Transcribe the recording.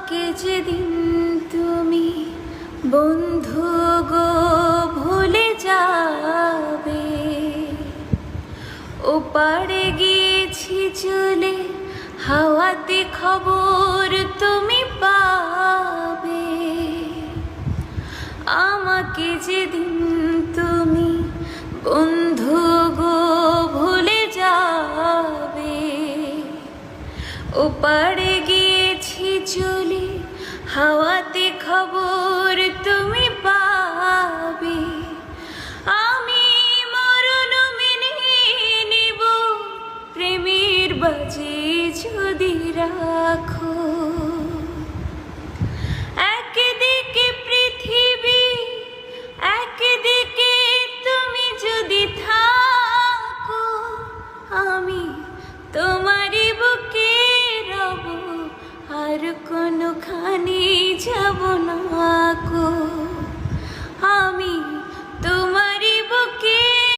আমাকে যেদিন তুমি বন্ধু গো ভুলে যাবে, ওপারে গিয়েছি চলে হাওয়াতে খবর তুমি পাবে। আমাকে যেদিন তুমি বন্ধু গো ভুলে যাবে, ওপারে গিয়েছি চলে হাওয়াতে খবর তুমি পাবে। আমি মরণ মেনে নিব প্রেমের বাজে যদি রাখো। একদিকে পৃথিবী একদিকে তুমি যদি থাকো, আমি তোমারই বুকে রব আর কোনোখানে